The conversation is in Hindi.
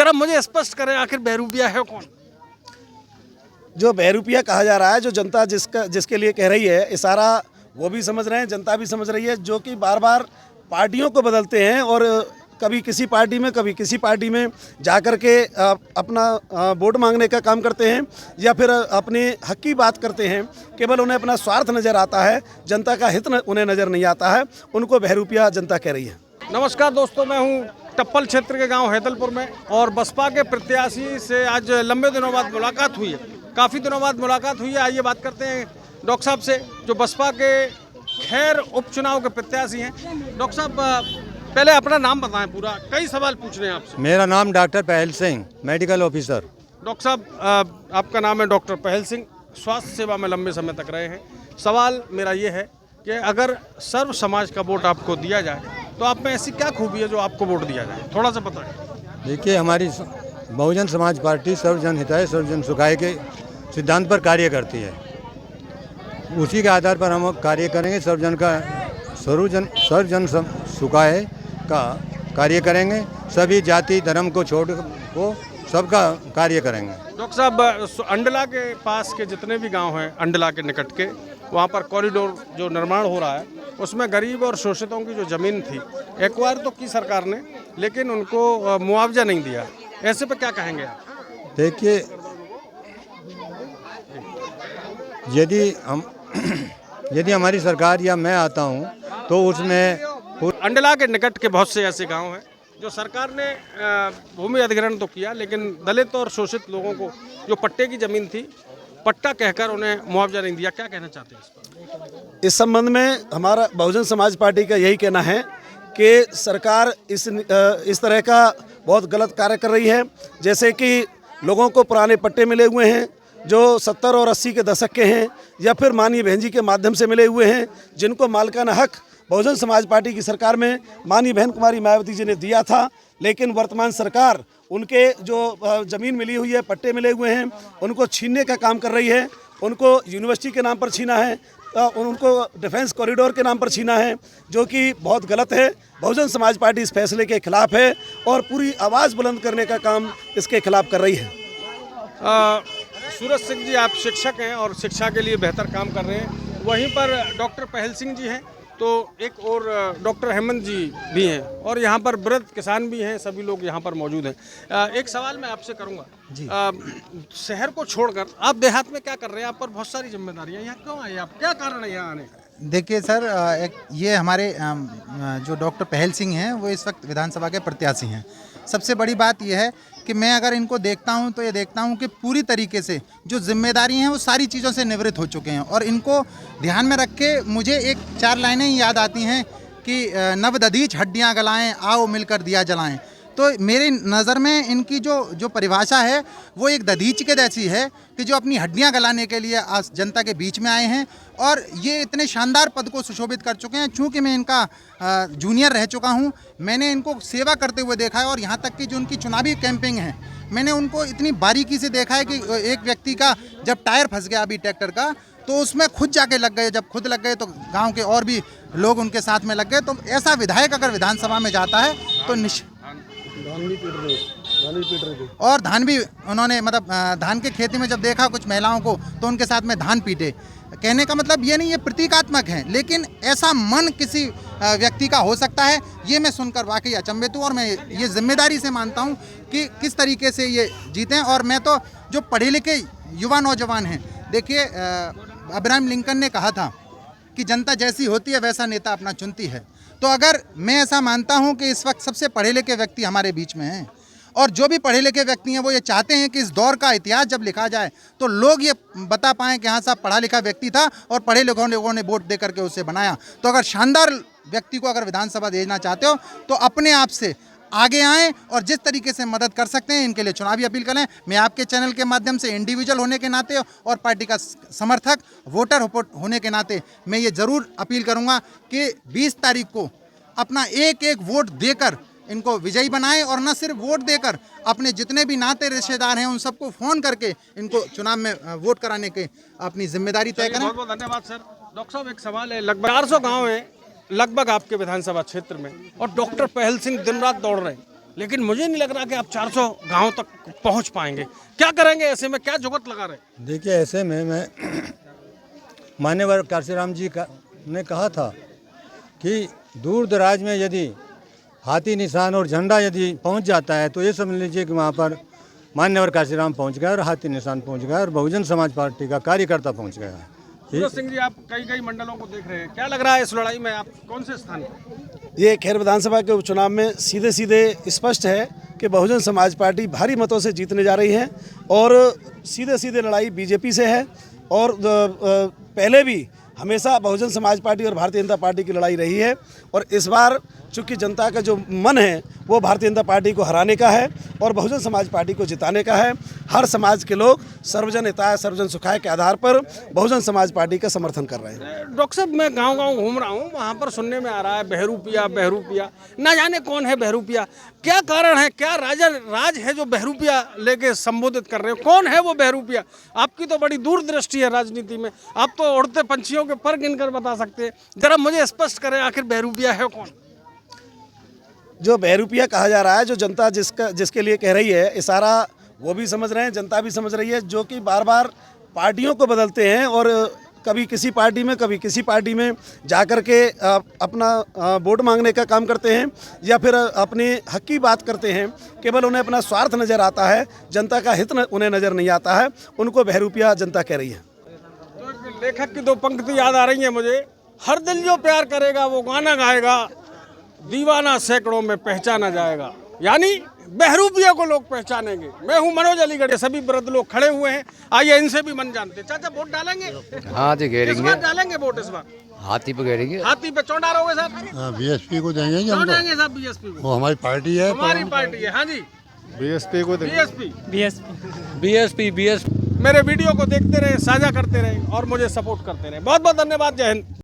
जरा मुझे स्पष्ट करें, आखिर बहरूपिया है कौन? जो बहरूपिया कहा जा रहा है, जो जनता जिसके लिए कह रही है, इशारा वो भी समझ रहे हैं, जनता भी समझ रही है, जो कि बार बार पार्टियों को बदलते हैं और कभी किसी पार्टी में कभी किसी पार्टी में जा कर के अपना वोट मांगने का काम करते हैं या फिर अपने हक की बात करते हैं। केवल उन्हें अपना स्वार्थ नज़र आता है, जनता का हित उन्हें नज़र नहीं आता है। उनको बहरूपिया जनता कह रही है। नमस्कार दोस्तों, मैं हूं टप्पल क्षेत्र के गांव हैदलपुर में और बसपा के प्रत्याशी से आज लंबे दिनों बाद मुलाकात हुई है। काफ़ी दिनों बाद मुलाकात हुई है। आइए बात करते हैं डॉक्टर साहब से, जो बसपा के खैर उपचुनाव के प्रत्याशी हैं। डॉक्टर साहब, पहले अपना नाम बताएं पूरा, कई सवाल पूछने हैं आपसे। मेरा नाम डॉक्टर पहल सिंह, मेडिकल ऑफिसर। डॉक्टर साहब, आपका नाम है डॉक्टर पहल सिंह, स्वास्थ्य सेवा में लंबे समय तक रहे हैं। सवाल मेरा ये है कि अगर सर्व समाज का वोट आपको दिया जाए तो आप में ऐसी क्या खूबी है जो आपको वोट दिया जाए, थोड़ा सा बताएं। देखिए, हमारी बहुजन समाज पार्टी सर्वजन हिताय सर्वजन सुखाय के सिद्धांत पर कार्य करती है। उसी के आधार पर हम कार्य करेंगे। सर्वजन सुखाय का कार्य करेंगे। सभी जाति धर्म को छोड़ को सबका कार्य करेंगे। डॉक्टर साहब, अंडला के पास के जितने भी गांव हैं, अंडला के निकट के, वहाँ पर कॉरिडोर जो निर्माण हो रहा है, उसमें गरीब और शोषितों की जो ज़मीन थी एक्वायर तो की सरकार ने, लेकिन उनको मुआवजा नहीं दिया। ऐसे पे क्या कहेंगे आप? देखिए, यदि हमारी सरकार या मैं आता हूँ तो उसमें अंडला के निकट के बहुत से ऐसे गांव हैं जो सरकार ने भूमि अधिग्रहण तो किया, लेकिन दलित और शोषित लोगों को जो पट्टे की ज़मीन थी, पट्टा कहकर उन्हें मुआवजा नहीं दिया। क्या कहना चाहते हैं इस पर? इस संबंध में हमारा बहुजन समाज पार्टी का यही कहना है कि सरकार इस तरह का बहुत गलत कार्य कर रही है। जैसे कि लोगों को पुराने पट्टे मिले हुए हैं जो 70 और 80 के दशक के हैं, या फिर माननीय बहन जी के माध्यम से मिले हुए हैं, जिनको मालिकाना हक बहुजन समाज पार्टी की सरकार में माननीय बहन कुमारी मायावती जी ने दिया था। लेकिन वर्तमान सरकार उनके जो ज़मीन मिली हुई है, पट्टे मिले हुए हैं, उनको छीनने का काम कर रही है। उनको यूनिवर्सिटी के नाम पर छीना है, उनको डिफेंस कॉरिडोर के नाम पर छीना है, जो कि बहुत गलत है। बहुजन समाज पार्टी इस फैसले के खिलाफ है और पूरी आवाज़ बुलंद करने का काम इसके खिलाफ कर रही है। सूरज सिंह जी, आप शिक्षक हैं और शिक्षा के लिए बेहतर काम कर रहे हैं। वहीं पर डॉक्टर पहल सिंह जी हैं, तो एक और डॉक्टर हेमंत जी भी हैं और यहाँ पर वृद्ध किसान भी हैं। सभी लोग यहाँ पर मौजूद हैं। एक सवाल मैं आपसे करूँगा जी, शहर को छोड़कर आप देहात में क्या कर रहे हैं? आप पर बहुत सारी जिम्मेदारियाँ, यहाँ क्यों आए आप? क्या कारण है यहाँ आने का? देखिए सर, ये हमारे जो डॉक्टर पहल सिंह हैं वो इस वक्त विधानसभा के प्रत्याशी हैं। सबसे बड़ी बात यह है कि मैं अगर इनको देखता हूं तो ये देखता हूं कि पूरी तरीके से जो जिम्मेदारी हैं वो सारी चीज़ों से निवृत्त हो चुके हैं। और इनको ध्यान में रख के मुझे एक 4 लाइनें ही याद आती हैं कि नवदधीच हड्डियां गलाएं, आओ मिलकर दिया जलाएं। तो मेरी नज़र में इनकी जो परिभाषा है वो एक दधीच के जैसी है कि जो अपनी हड्डियां गलाने के लिए आज जनता के बीच में आए हैं और ये इतने शानदार पद को सुशोभित कर चुके हैं। चूँकि मैं इनका जूनियर रह चुका हूं, मैंने इनको सेवा करते हुए देखा है और यहाँ तक कि जो उनकी चुनावी कैंपिंग है, मैंने उनको इतनी बारीकी से देखा है कि एक व्यक्ति का जब टायर फंस गया अभी ट्रैक्टर का, तो उसमें खुद जाके लग गए। जब खुद लग गए तो गाँव के और भी लोग उनके साथ में लग गए। तो ऐसा विधायक अगर विधानसभा में जाता है तो और धान भी उन्होंने, मतलब धान के खेती में जब देखा कुछ महिलाओं को तो उनके साथ में धान पीटे। कहने का मतलब ये नहीं, ये प्रतीकात्मक है, लेकिन ऐसा मन किसी व्यक्ति का हो सकता है, ये मैं सुनकर वाकई अचंभित हूँ। और मैं ये जिम्मेदारी से मानता हूँ कि किस तरीके से ये जीतें। और मैं तो जो पढ़े लिखे युवा नौजवान हैं, देखिए अब्राहम लिंकन ने कहा था कि जनता जैसी होती है वैसा नेता अपना चुनती है। तो अगर मैं ऐसा मानता हूं कि इस वक्त सबसे पढ़े लिखे व्यक्ति हमारे बीच में हैं और जो भी पढ़े लिखे व्यक्ति हैं वो ये चाहते हैं कि इस दौर का इतिहास जब लिखा जाए तो लोग ये बता पाएं कि हाँ साहब, पढ़ा लिखा व्यक्ति था और पढ़े लिखे लोगों ने वोट दे करके उसे बनाया। तो अगर शानदार व्यक्ति को अगर विधानसभा भेजना चाहते हो तो अपने आप से आगे आएँ और जिस तरीके से मदद कर सकते हैं इनके लिए चुनावी अपील करें। मैं आपके चैनल के माध्यम से इंडिविजुअल होने के नाते और पार्टी का समर्थक वोटर होने के नाते मैं ये ज़रूर अपील करूँगा कि 20 तारीख को अपना एक एक वोट देकर इनको विजयी बनाएं और न सिर्फ वोट देकर अपने जितने भी नाते रिश्तेदार हैं उन सबको फ़ोन करके इनको चुनाव में वोट कराने के अपनी जिम्मेदारी तय करें। बहुत बहुत धन्यवाद सर। डॉक्टर साहब, एक सवाल है, लगभग 400 गाँव हैं लगभग आपके विधानसभा क्षेत्र में और डॉक्टर पहल सिंह दिन रात दौड़ रहे हैं, लेकिन मुझे नहीं लग रहा कि आप 400 गांव तक पहुंच पाएंगे। क्या करेंगे ऐसे में, क्या जुगत लगा रहे? देखिए, ऐसे में मैं मान्यवर काशीराम जी ने कहा था कि दूर दराज में यदि हाथी निशान और झंडा यदि पहुंच जाता है तो ये समझ लीजिए कि वहाँ पर मान्यवर काशीराम पहुंच गया और हाथी निशान पहुंच गया और बहुजन समाज पार्टी का कार्यकर्ता पहुंच गया है। सूरज सिंह जी, आप कई मंडलों को देख रहे हैं, क्या लग रहा है इस लड़ाई में आप कौन से स्थान पर? ये खैर विधानसभा के उपचुनाव में सीधे सीधे स्पष्ट है कि बहुजन समाज पार्टी भारी मतों से जीतने जा रही है और सीधे सीधे लड़ाई बीजेपी से है। और पहले भी हमेशा बहुजन समाज पार्टी और भारतीय जनता पार्टी की लड़ाई रही है और इस बार चूँकि जनता का जो मन है वो भारतीय जनता पार्टी को हराने का है और बहुजन समाज पार्टी को जिताने का है। हर समाज के लोग सर्वजन हिताय सर्वजन सुखाय के आधार पर बहुजन समाज पार्टी का समर्थन कर रहे हैं। डॉक्टर साहब, मैं गांव-गांव घूम रहा हूं, वहां पर सुनने में आ रहा है बहरूपिया, ना जाने कौन है बहरूपिया, क्या कारण है, क्या राज है जो बहरूपिया लेके संबोधित कर रहे हो? कौन है वो बहरूपिया? आपकी तो बड़ी दूरदृष्टि है राजनीति में, आप तो उड़ते पंछियों के पर गिनकर बता सकते हैं। जरा मुझे स्पष्ट करें, आखिर बहरूपिया है कौन? जो बहरूपिया कहा जा रहा है, जो जनता जिसके लिए कह रही है, इशारा वो भी समझ रहे हैं, जनता भी समझ रही है, जो कि बार बार पार्टियों को बदलते हैं और कभी किसी पार्टी में कभी किसी पार्टी में जाकर के अपना वोट मांगने का काम करते हैं या फिर अपने हक की बात करते हैं। केवल उन्हें अपना स्वार्थ नज़र आता है, जनता का हित उन्हें नज़र नहीं आता है। उनको बहरूपिया जनता कह रही है। तो एक लेखक की 2 पंक्ति याद आ रही है मुझे, हर दिल जो प्यार करेगा वो गाना गाएगा, दीवाना सैकड़ों में पहचाना जाएगा। यानी बहरूपिया को लोग पहचानेंगे। मैं हूं मनोज अलीगढ़, सभी वृद्ध लोग खड़े हुए हैं, आइए इनसे भी मन जानते। चाचा, वोट डालेंगे? हाँ जी, इस बार डालेंगे वोट? इस बार हाथी पे घेरेंगे। हाथी पे चौं डालोगे साहब? बीएसपी को देंगे क्यों देंगे साहब बीएसपी को? वो हमारी पार्टी है। हमारी पार्टी है। हाँ जी, बीएसपी को बीएसपी। मेरे वीडियो को देखते रहे, साझा करते रहे और मुझे सपोर्ट करते रहे। बहुत बहुत धन्यवाद। जय हिंद।